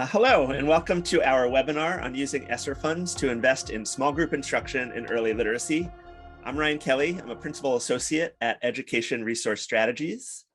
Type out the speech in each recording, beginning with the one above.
Hello, and welcome to our webinar on using ESSER funds to invest in small group instruction in early literacy. I'm Ryan Kelly. I'm a principal associate at Education Resource Strategies.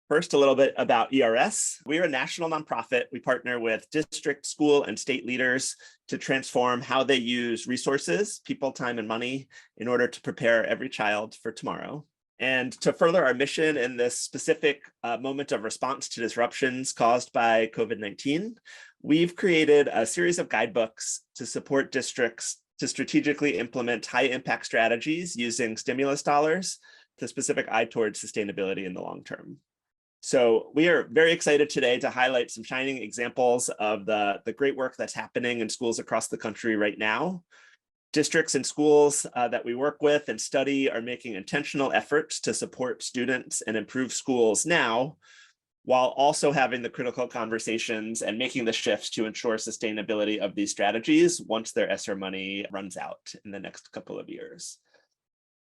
First, a little bit about ERS. We are a national nonprofit. We partner with district, school, and state leaders to transform how they use resources, people, time, and money in order to prepare every child for tomorrow. And to further our mission in this specific moment of response to disruptions caused by COVID-19, we've created a series of guidebooks to support districts to strategically implement high-impact strategies using stimulus dollars with a specific eye towards sustainability in the long term. So we are very excited today to highlight some shining examples of the great work that's happening in schools across the country right now. Districts and schools that we work with and study are making intentional efforts to support students and improve schools now, while also having the critical conversations and making the shifts to ensure sustainability of these strategies once their ESSER money runs out in the next couple of years.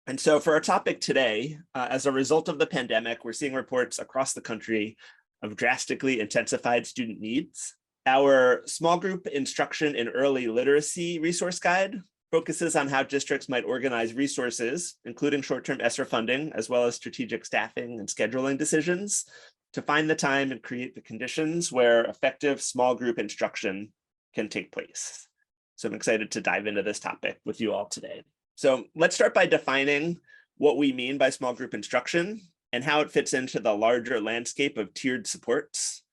And so for our topic today, as a result of the pandemic, we're seeing reports across the country of drastically intensified student needs. Our small group instruction in early literacy resource guide focuses on how districts might organize resources, including short-term ESSER funding, as well as strategic staffing and scheduling decisions, to find the time and create the conditions where effective small group instruction can take place. So I'm excited to dive into this topic with you all today. So let's start by defining what we mean by small group instruction and how it fits into the larger landscape of tiered supports.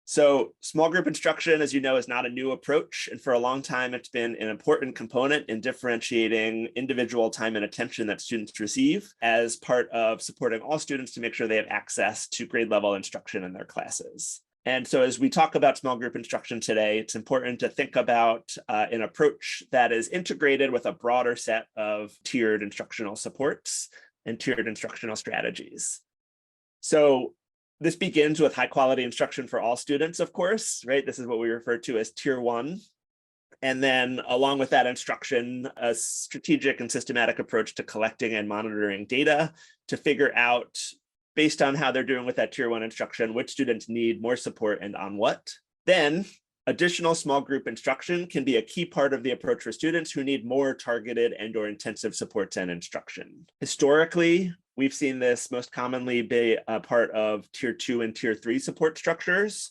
So small group instruction, as you know, is not a new approach. And for a long time, it's been an important component in differentiating individual time and attention that students receive as part of supporting all students to make sure they have access to grade level instruction in their classes. And so as we talk about small group instruction today, it's important to think about an approach that is integrated with a broader set of tiered instructional supports and tiered instructional strategies. So this begins with high quality instruction for all students, of course, right? This is what we refer to as tier one. And then along with that instruction, a strategic and systematic approach to collecting and monitoring data to figure out, based on how they're doing with that tier one instruction, which students need more support and on what. Then additional small group instruction can be a key part of the approach for students who need more targeted and/or intensive supports and instruction. Historically, we've seen this most commonly be a part of tier 2 and tier 3 support structures.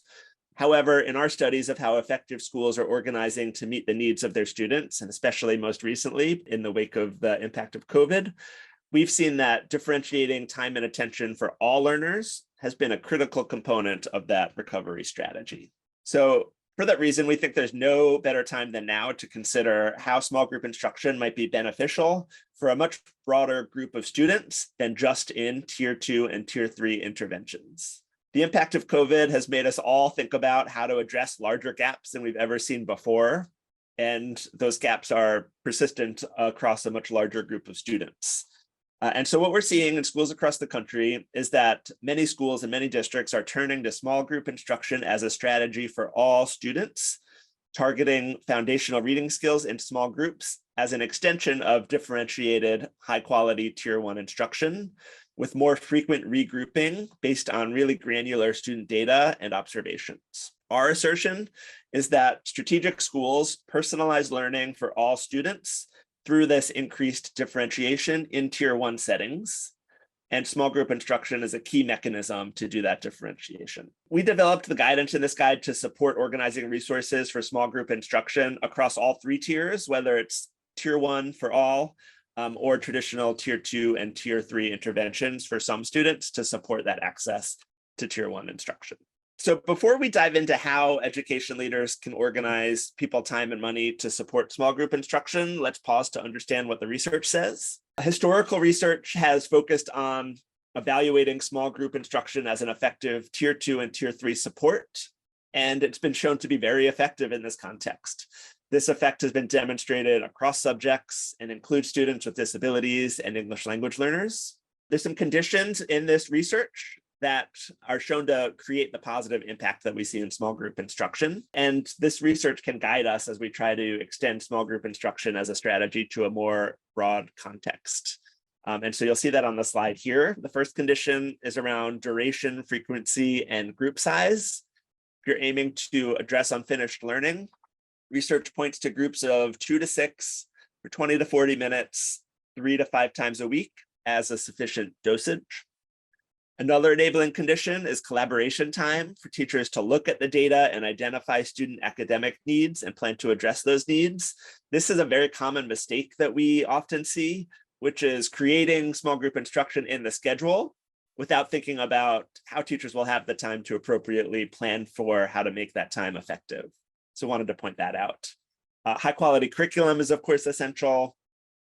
However, in our studies of how effective schools are organizing to meet the needs of their students, and especially most recently in the wake of the impact of COVID, we've seen that differentiating time and attention for all learners has been a critical component of that recovery strategy. So for that reason, we think there's no better time than now to consider how small group instruction might be beneficial for a much broader group of students than just in tier 2 and tier 3 interventions. The impact of COVID has made us all think about how to address larger gaps than we've ever seen before. And those gaps are persistent across a much larger group of students. And so what we're seeing in schools across the country is that many schools and many districts are turning to small group instruction as a strategy for all students, targeting foundational reading skills in small groups as an extension of differentiated high-quality tier 1 instruction with more frequent regrouping based on really granular student data and observations. Our assertion is that strategic schools personalize learning for all students through this increased differentiation in tier 1 settings. And small group instruction is a key mechanism to do that differentiation. We developed the guidance in this guide to support organizing resources for small group instruction across all 3 tiers, whether it's tier 1 for all, or traditional tier 2 and tier 3 interventions for some students to support that access to tier 1 instruction. So before we dive into how education leaders can organize people, time, and money to support small group instruction, let's pause to understand what the research says. Historical research has focused on evaluating small group instruction as an effective tier 2 and tier 3 support, and it's been shown to be very effective in this context. This effect has been demonstrated across subjects and includes students with disabilities and English language learners. There's some conditions in this research that are shown to create the positive impact that we see in small group instruction. And this research can guide us as we try to extend small group instruction as a strategy to a more broad context. And so you'll see that on the slide here. The first condition is around duration, frequency, and group size. If you're aiming to address unfinished learning, research points to groups of 2 to 6 for 20 to 40 minutes, 3 to 5 times a week as a sufficient dosage. Another enabling condition is collaboration time for teachers to look at the data and identify student academic needs and plan to address those needs. This is a very common mistake that we often see, which is creating small group instruction in the schedule without thinking about how teachers will have the time to appropriately plan for how to make that time effective. So wanted to point that out. High quality curriculum is of course essential.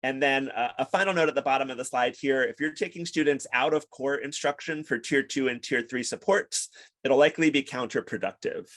And then a final note at the bottom of the slide here, if you're taking students out of core instruction for tier 2 and tier 3 supports, it'll likely be counterproductive.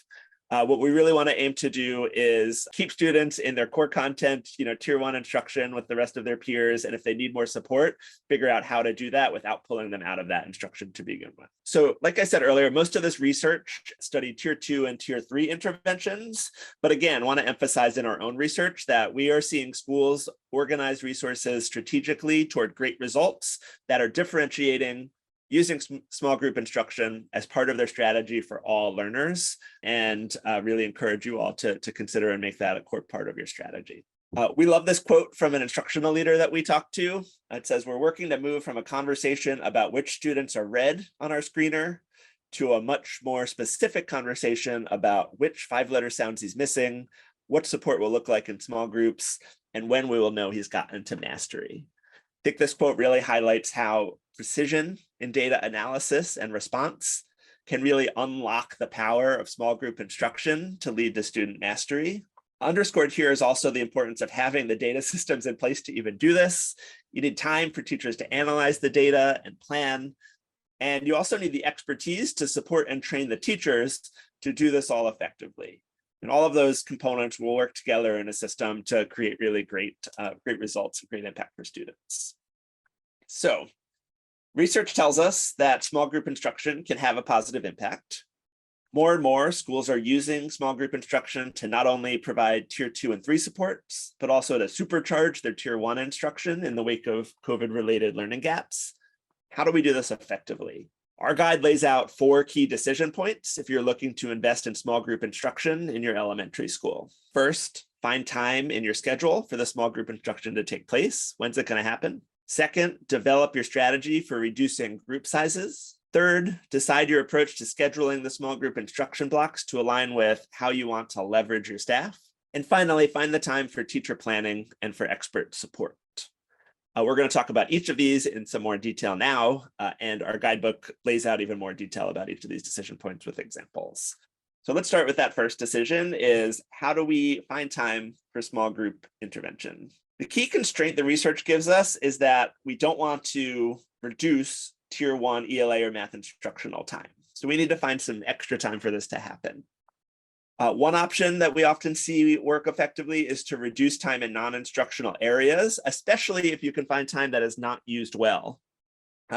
What we really want to aim to do is keep students in their core content, tier 1 instruction with the rest of their peers. And if they need more support, figure out how to do that without pulling them out of that instruction to begin with. So like I said earlier, most of this research studied tier 2 and tier 3 interventions. But again, want to emphasize in our own research that we are seeing schools organize resources strategically toward great results that are differentiating using small group instruction as part of their strategy for all learners, and really encourage you all to consider and make that a core part of your strategy. We love this quote from an instructional leader that we talked to. It says, "We're working to move from a conversation about which students are read on our screener to a much more specific conversation about which 5-letter sounds he's missing, what support will look like in small groups, and when we will know he's gotten to mastery." I think this quote really highlights how precision in data analysis and response can really unlock the power of small group instruction to lead to student mastery. Underscored here is also the importance of having the data systems in place to even do this. You need time for teachers to analyze the data and plan. And you also need the expertise to support and train the teachers to do this all effectively. And all of those components will work together in a system to create really great results and great impact for students. So research tells us that small group instruction can have a positive impact. More and more schools are using small group instruction to not only provide tier 2 and 3 supports, but also to supercharge their tier 1 instruction in the wake of COVID-related learning gaps. How do we do this effectively? Our guide lays out 4 key decision points if you're looking to invest in small group instruction in your elementary school. First, find time in your schedule for the small group instruction to take place. When's it going to happen? Second, develop your strategy for reducing group sizes. Third, decide your approach to scheduling the small group instruction blocks to align with how you want to leverage your staff. And finally, find the time for teacher planning and for expert support. We're going to talk about each of these in some more detail now, and our guidebook lays out even more detail about each of these decision points with examples. So let's start with that first decision is how do we find time for small group intervention? The key constraint the research gives us is that we don't want to reduce tier 1 ELA or math instructional time. So we need to find some extra time for this to happen. One option that we often see work effectively is to reduce time in non-instructional areas, especially if you can find time that is not used well.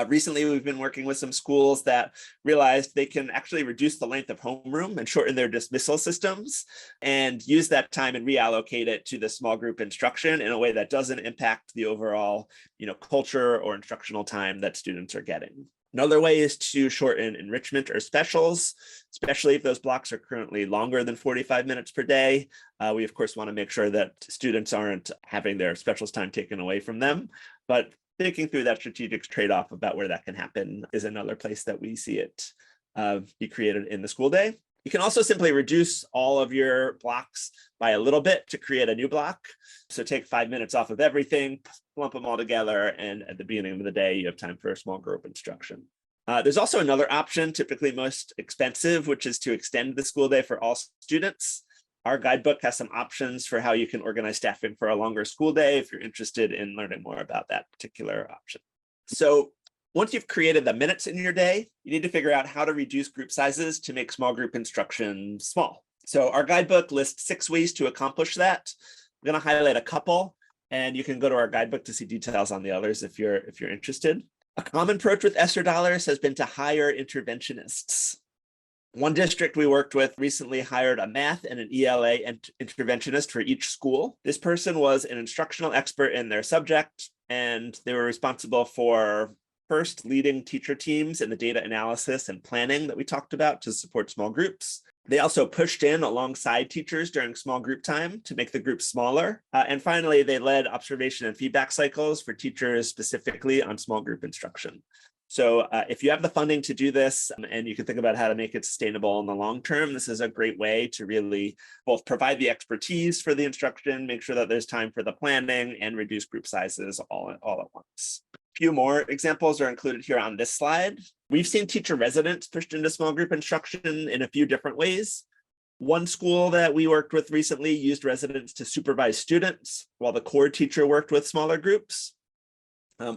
Recently, we've been working with some schools that realized they can actually reduce the length of homeroom and shorten their dismissal systems and use that time and reallocate it to the small group instruction in a way that doesn't impact the overall, culture or instructional time that students are getting. Another way is to shorten enrichment or specials, especially if those blocks are currently longer than 45 minutes per day. We, of course, want to make sure that students aren't having their specials time taken away from them. But thinking through that strategic trade-off about where that can happen is another place that we see it be created in the school day. You can also simply reduce all of your blocks by a little bit to create a new block. So take 5 minutes off of everything, lump them all together, and at the beginning of the day, you have time for a small group instruction. There's also another option, typically most expensive, which is to extend the school day for all students. Our guidebook has some options for how you can organize staffing for a longer school day if you're interested in learning more about that particular option. So once you've created the minutes in your day, you need to figure out how to reduce group sizes to make small group instruction small. So our guidebook lists 6 ways to accomplish that. I'm going to highlight a couple, and you can go to our guidebook to see details on the others if you're interested. A common approach with ESSER dollars has been to hire interventionists. One district we worked with recently hired a math and an ELA interventionist for each school. This person was an instructional expert in their subject, and they were responsible for first leading teacher teams in the data analysis and planning that we talked about to support small groups. They also pushed in alongside teachers during small group time to make the groups smaller. And finally, they led observation and feedback cycles for teachers specifically on small group instruction. So if you have the funding to do this and you can think about how to make it sustainable in the long term, this is a great way to really both provide the expertise for the instruction, make sure that there's time for the planning, and reduce group sizes all at once. A few more examples are included here on this slide. We've seen teacher residents pushed into small group instruction in a few different ways. One school that we worked with recently used residents to supervise students while the core teacher worked with smaller groups.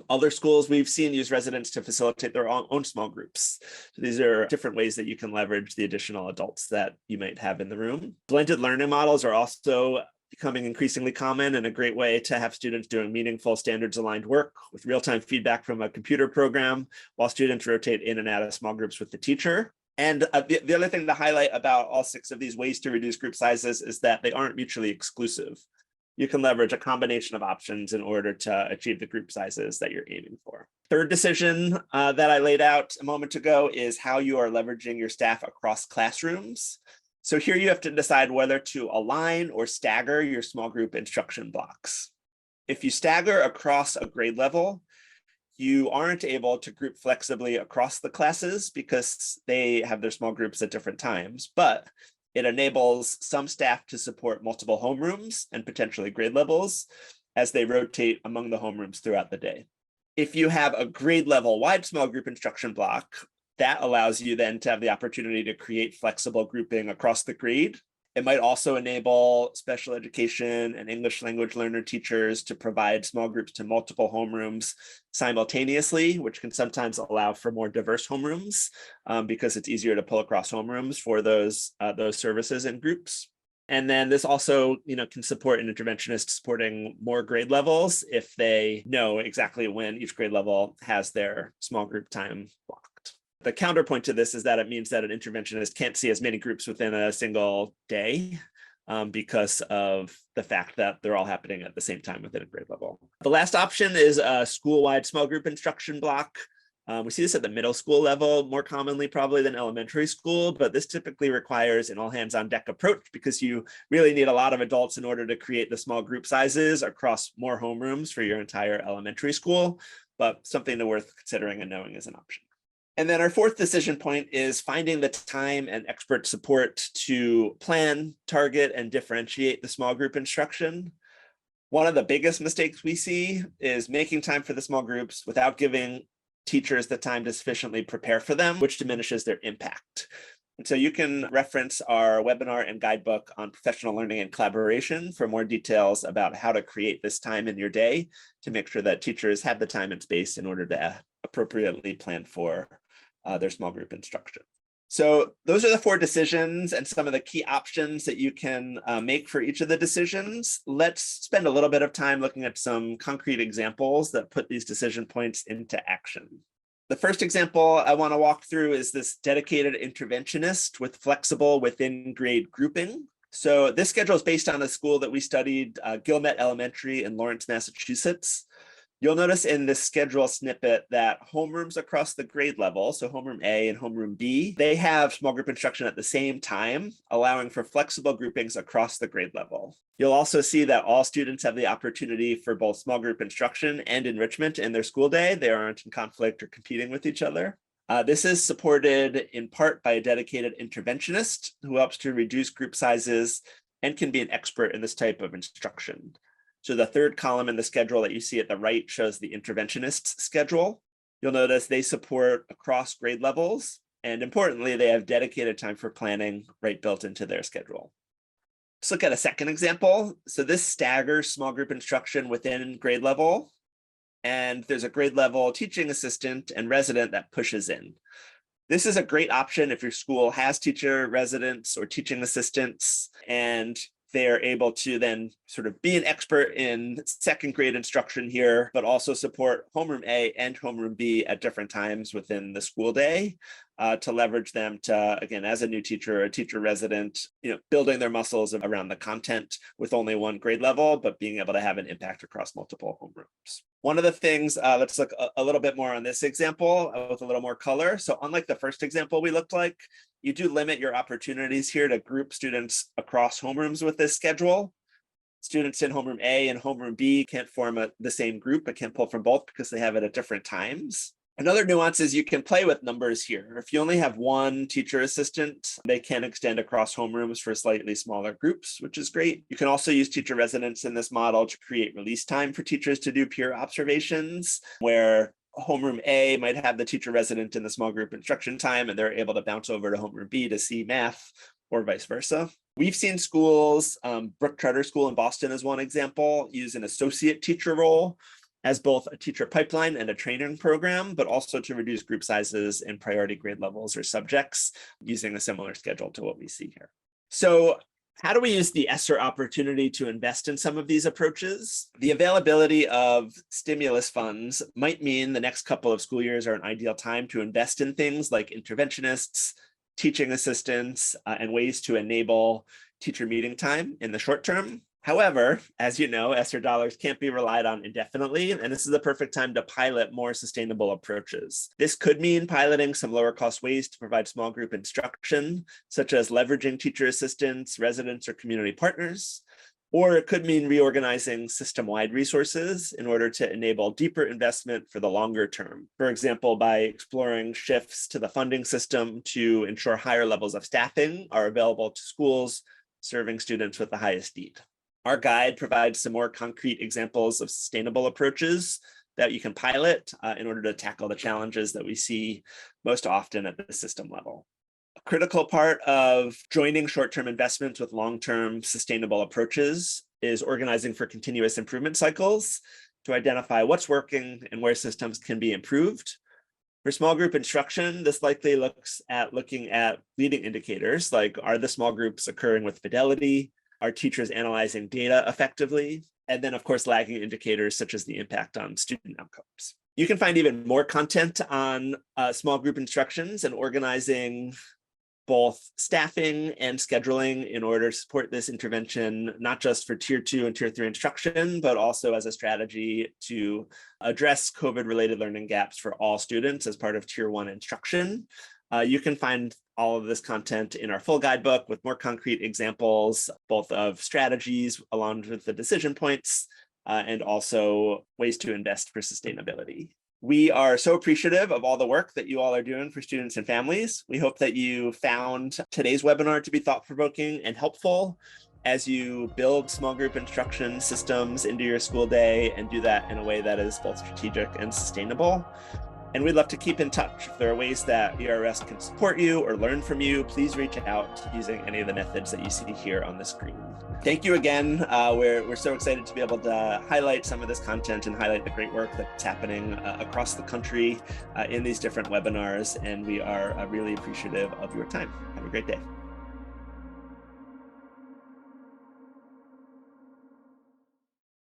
Other schools we've seen use residents to facilitate their own small groups. So these are different ways that you can leverage the additional adults that you might have in the room. Blended learning models are also becoming increasingly common and a great way to have students doing meaningful standards-aligned work with real-time feedback from a computer program while students rotate in and out of small groups with the teacher. And the other thing to highlight about all 6 of these ways to reduce group sizes is that they aren't mutually exclusive. You can leverage a combination of options in order to achieve the group sizes that you're aiming for. Third decision that I laid out a moment ago is how you are leveraging your staff across classrooms. So here you have to decide whether to align or stagger your small group instruction blocks. If you stagger across a grade level, you aren't able to group flexibly across the classes because they have their small groups at different times, but it enables some staff to support multiple homerooms and potentially grade levels as they rotate among the homerooms throughout the day. If you have a grade level wide small group instruction block, that allows you then to have the opportunity to create flexible grouping across the grade. It might also enable special education and English language learner teachers to provide small groups to multiple homerooms simultaneously, which can sometimes allow for more diverse homerooms because it's easier to pull across homerooms for those services and groups. And then this also, can support an interventionist supporting more grade levels if they know exactly when each grade level has their small group time blocked. The counterpoint to this is that it means that an interventionist can't see as many groups within a single day because of the fact that they're all happening at the same time within a grade level. The last option is a school-wide small group instruction block. We see this at the middle school level more commonly probably than elementary school, but this typically requires an all-hands-on-deck approach because you really need a lot of adults in order to create the small group sizes across more homerooms for your entire elementary school, but something worth considering and knowing is an option. And then our fourth decision point is finding the time and expert support to plan, target, and differentiate the small group instruction. One of the biggest mistakes we see is making time for the small groups without giving teachers the time to sufficiently prepare for them, which diminishes their impact. And so you can reference our webinar and guidebook on professional learning and collaboration for more details about how to create this time in your day to make sure that teachers have the time and space in order to appropriately plan for their small group instruction. So those are the 4 decisions and some of the key options that you can make for each of the decisions. Let's spend a little bit of time looking at some concrete examples that put these decision points into action. The first example I want to walk through is this dedicated interventionist with flexible within grade grouping. So this schedule is based on a school that we studied, Gilmet Elementary in Lawrence, Massachusetts. You'll notice in this schedule snippet that homerooms across the grade level, so homeroom A and homeroom B, they have small group instruction at the same time, allowing for flexible groupings across the grade level. You'll also see that all students have the opportunity for both small group instruction and enrichment in their school day. They aren't in conflict or competing with each other. This is supported in part by a dedicated interventionist who helps to reduce group sizes and can be an expert in this type of instruction. So the third column in the schedule that you see at the right shows the interventionist's schedule. You'll notice they support across grade levels, and importantly, they have dedicated time for planning right built into their schedule. Let's look at a second example. So this staggers small group instruction within grade level, and there's a grade level teaching assistant and resident that pushes in. This is a great option if your school has teacher residents or teaching assistants, and they're able to then sort of be an expert in second grade instruction here, but also support homeroom A and homeroom B at different times within the school day to leverage them to, again, as a new teacher or a teacher resident, building their muscles around the content with only one grade level, but being able to have an impact across multiple homerooms. One of the things, let's look a little bit more on this example with a little more color. So unlike the first example we looked like, You do limit your opportunities here to group students across homerooms with this schedule. Students in homeroom A and homeroom B can't form the same group, but can pull from both because they have it at different times. Another nuance is you can play with numbers here. If you only have one teacher assistant, they can extend across homerooms for slightly smaller groups, which is great. You can also use teacher residents in this model to create release time for teachers to do peer observations, where homeroom A might have the teacher resident in the small group instruction time, and they're able to bounce over to homeroom B to see math, or vice versa. We've seen schools, Brook Charter School in Boston is one example, use an associate teacher role as both a teacher pipeline and a training program, but also to reduce group sizes in priority grade levels or subjects using a similar schedule to what we see here. So how do we use the ESSER opportunity to invest in some of these approaches? The availability of stimulus funds might mean the next couple of school years are an ideal time to invest in things like interventionists, teaching assistants, and ways to enable teacher meeting time in the short term. However, as you know, ESSER dollars can't be relied on indefinitely, and this is the perfect time to pilot more sustainable approaches. This could mean piloting some lower cost ways to provide small group instruction, such as leveraging teacher assistants, residents, or community partners. Or it could mean reorganizing system-wide resources in order to enable deeper investment for the longer term. For example, by exploring shifts to the funding system to ensure higher levels of staffing are available to schools serving students with the highest need. Our guide provides some more concrete examples of sustainable approaches that you can pilot in order to tackle the challenges that we see most often at the system level. A critical part of joining short-term investments with long-term sustainable approaches is organizing for continuous improvement cycles to identify what's working and where systems can be improved. For small group instruction, this likely looking at leading indicators like, are the small groups occurring with fidelity? Are teachers analyzing data effectively? And then, of course, lagging indicators such as the impact on student outcomes. You can find even more content on small group instructions and organizing both staffing and scheduling in order to support this intervention, not just for tier 2 and tier 3 instruction, but also as a strategy to address COVID-related learning gaps for all students as part of tier 1 instruction. You can find all of this content in our full guidebook with more concrete examples, both of strategies along with the decision points, and also ways to invest for sustainability. We are so appreciative of all the work that you all are doing for students and families. We hope that you found today's webinar to be thought-provoking and helpful as you build small group instruction systems into your school day and do that in a way that is both strategic and sustainable. And we'd love to keep in touch. If there are ways that ERS can support you or learn from you, please reach out using any of the methods that you see here on the screen. Thank you again. We're so excited to be able to highlight some of this content and highlight the great work that's happening across the country in these different webinars. And we are really appreciative of your time. Have a great day.